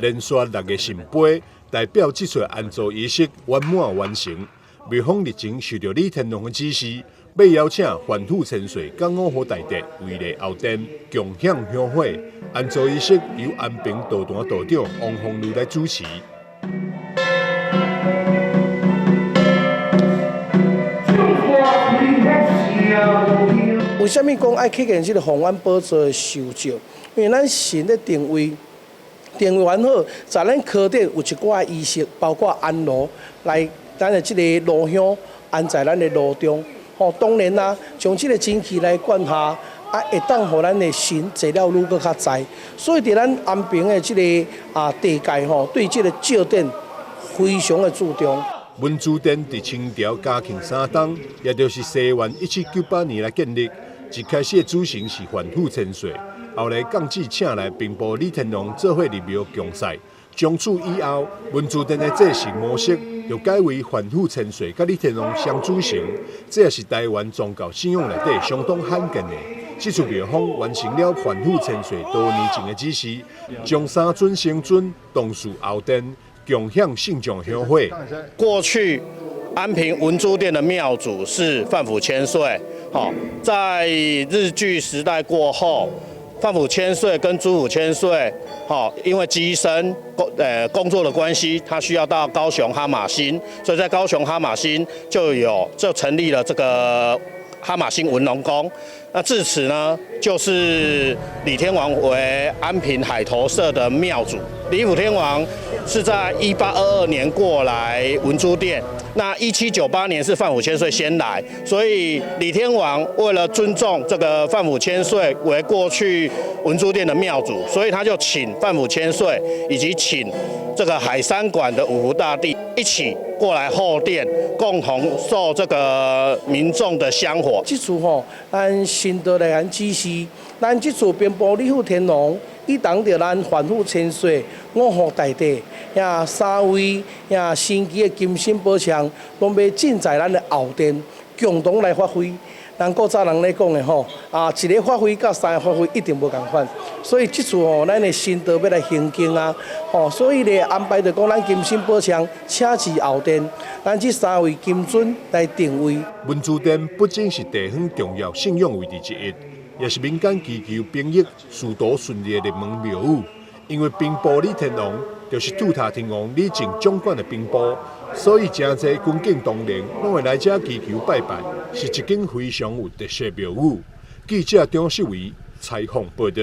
连续6个圣杯，代表这场安葬仪式圆满完成。庙方日前受到李天龙的指示，要邀请反腐千岁港澳河大帝位列后殿共享香火。安葬仪式由安平道坛道长王凤如来主持。为什么讲爱去见这个弘安宝座的受召？因为咱神的定位完好，在咱科殿有一寡仪式，包括安炉来咱的这个炉香安在咱的炉中。当然啦，将这个真气来灌下，会当互咱的神坐了愈搁较在。所以伫咱安平的这个地界对这个照殿非常的注重。文殊殿伫清朝嘉庆3冬，也就是西元1798年来建立。一开始的主神是反腐千岁，后来降旨请来兵部李天龙做伙入庙供赛。从此以后，文殊殿的祭祀模式又改为反腐千岁甲李天龙相主神，这也是台湾宗教信仰内底相当罕见的。这次庙方完成了反腐千岁多年前的指示，将3尊圣尊同属后殿，共享圣像香火。过去安平文殊殿的庙主是范府千岁。在日据时代过后，范府千岁跟朱府千岁，因为机身工作的关系，他需要到高雄哈马星，所以在高雄哈马星就成立了这个哈马星文龙宫。那至此呢，就是李天王为安平海头社的庙主。李府天王是在1822年过来文殊殿，那1798年是范府千岁先来，所以李天王为了尊重这个范府千岁为过去文殊殿的庙主，所以他就请范府千岁以及请这个海山馆的五福大帝一起过来后殿，共同受这个民众的香火。这次咱新道来咱指示，咱这次兵部李府天龙，伊同着咱反腐千岁、五福大帝，也3位也神奇的金身宝像，拢要进在咱的后殿，共同来发挥。咱古早人咧讲的一个发挥甲3个发挥一定无共款，所以这次咱的新道要来行经啊，所以咧安排着讲咱金身宝像请至后殿，咱这3位金尊来定位。文殊殿不仅是地方重要信仰位置之一，也是民间祈求兵役、仕途顺利的热门庙宇。因为兵部李天王就是杜塔天王李靖掌管的兵部，所以真侪军警同仁拢会来这祈求拜拜，是一间非常有特色的庙宇。记者张世伟采访报道。